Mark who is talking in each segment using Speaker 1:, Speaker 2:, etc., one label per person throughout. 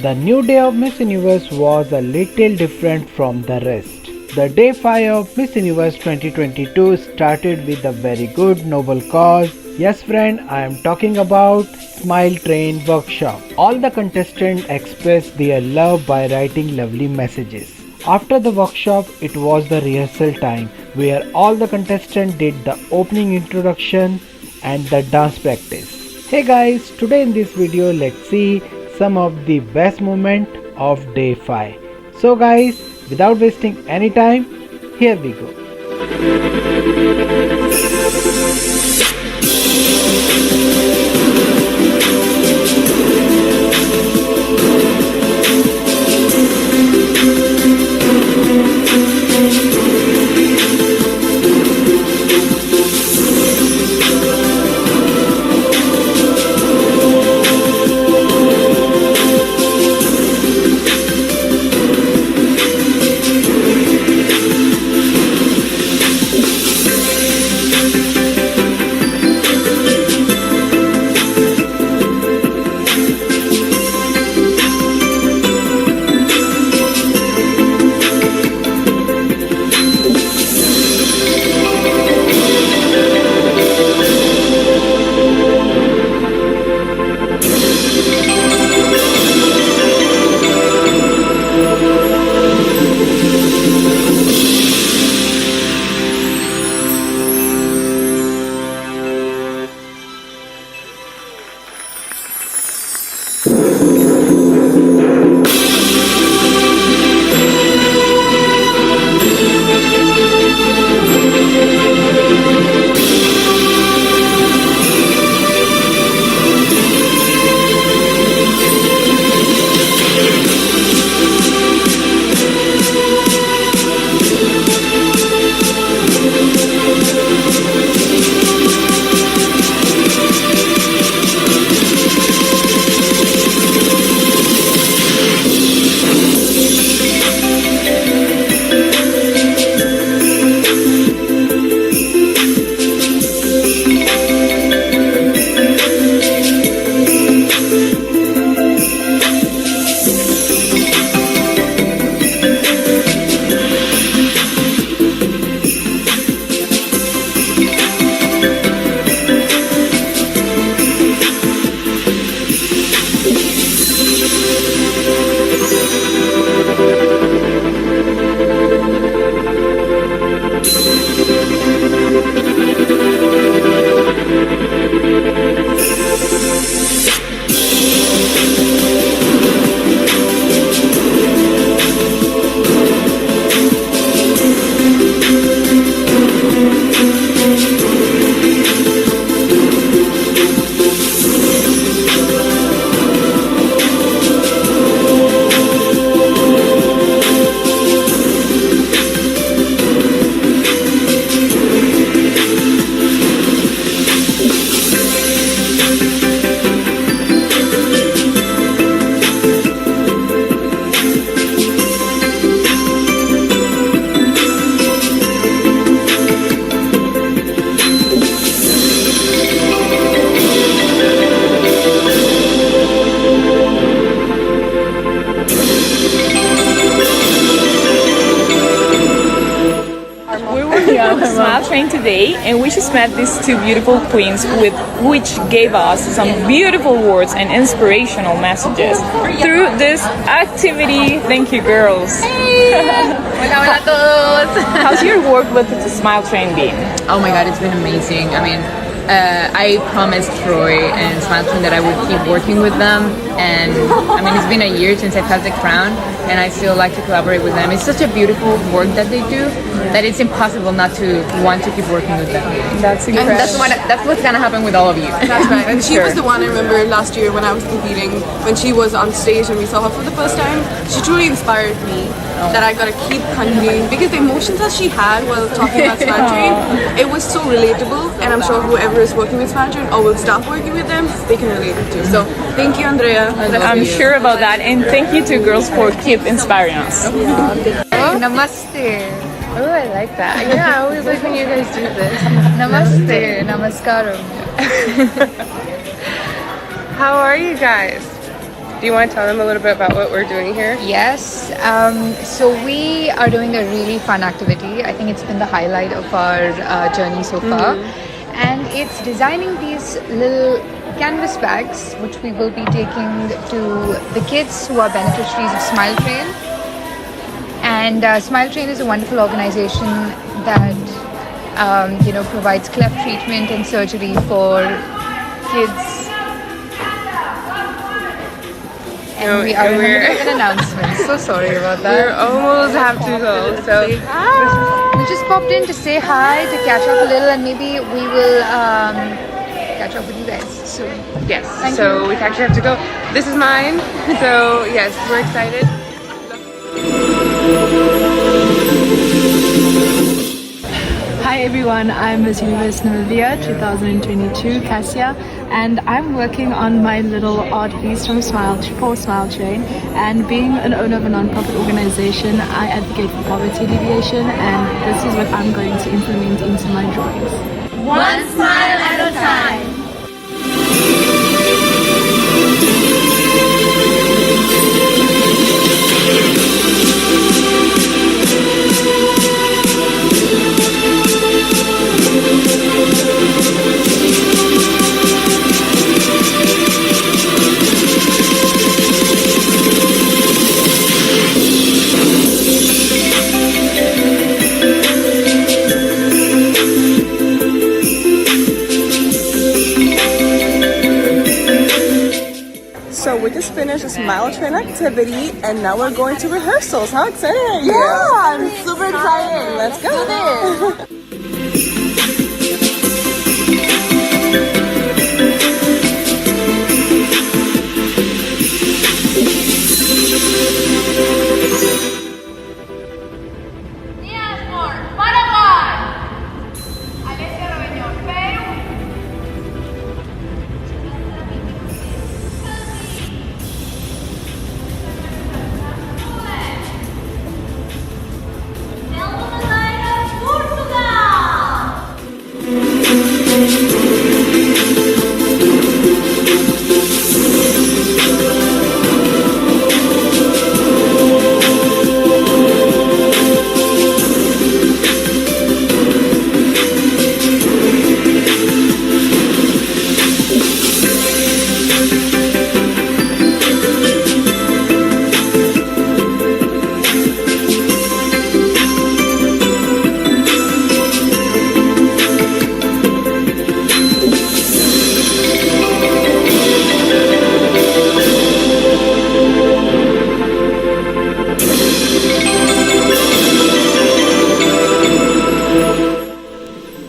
Speaker 1: The new day of Miss Universe was a little different from the rest. The day 5 of Miss Universe 2022 started with a very good noble cause. Yes friend, I am talking about Smile Train Workshop. All the contestants expressed their love by writing lovely messages. After the workshop, it was the rehearsal time where all the contestants did the opening introduction and the dance practice. Hey guys, today in this video let's see some of the best moment of day 5. So guys, without wasting any time, here we go.
Speaker 2: Smile Train today, and we just met these two beautiful queens with which gave us some beautiful words and inspirational messages through this activity. Thank you, girls.
Speaker 3: Hey! Hola, hola a todos.
Speaker 2: How's your work with the Smile Train been?
Speaker 3: Oh my god, it's been amazing. I mean, I promised Troy and Smile Train that I would keep working with them, and I mean, it's been a year since I've had the crown, and I still like to collaborate with them. It's such a beautiful work that they do that it's impossible not to want to keep working with them.
Speaker 2: That's incredible.
Speaker 3: And that's what's gonna happen with all of you.
Speaker 4: That's right. And she was the one I remember last year when I was competing, when she was on stage and we saw her for the first time. She truly inspired me that I gotta keep continuing, because the emotions that she had while talking about Smile Train, it was so relatable, and I'm sure whoever is working with Smile Train or will start working with them, they can relate it too. So thank you, Andrea.
Speaker 2: I'm sure about that, and thank you to girls for keep inspiring us.
Speaker 5: Namaste. Oh, I like that. Yeah, I always like when you guys do this. Namaste. Namaskaram. How are you guys?
Speaker 6: Do you want to tell them a little bit about what we're doing here?
Speaker 5: Yes. So we are doing a really fun activity. I think it's been the highlight of our journey so far. And it's designing these little canvas bags, which we will be taking to the kids who are beneficiaries of Smile Train. And Smile Train is a wonderful organization that provides cleft treatment and surgery for kids. And we are in the middle of an announcement. So sorry about that.
Speaker 6: We almost have to go. So
Speaker 5: We just popped in to say hi, to catch up a little, and maybe we will catch up with you guys soon.
Speaker 6: yes.
Speaker 5: Thank
Speaker 6: So
Speaker 5: you.
Speaker 6: we actually have to go. This is mine. So yes, we're excited.
Speaker 7: Hi everyone, I'm Miss Universe Namibia 2022 Cassia, and I'm working on my little art piece for Smile Train. And being an owner of a non-profit organization, I advocate for poverty alleviation, and this is what I'm going to implement into my drawings.
Speaker 8: One smile at a time.
Speaker 9: So we just finished a Smile Train activity and now we're going to rehearsals. How excited are you? Yeah, I'm super excited. Let's go.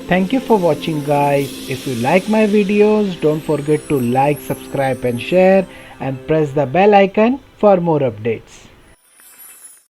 Speaker 1: Thank you for watching guys. If you like my videos, don't forget to like, subscribe and share, and press the bell icon for more updates.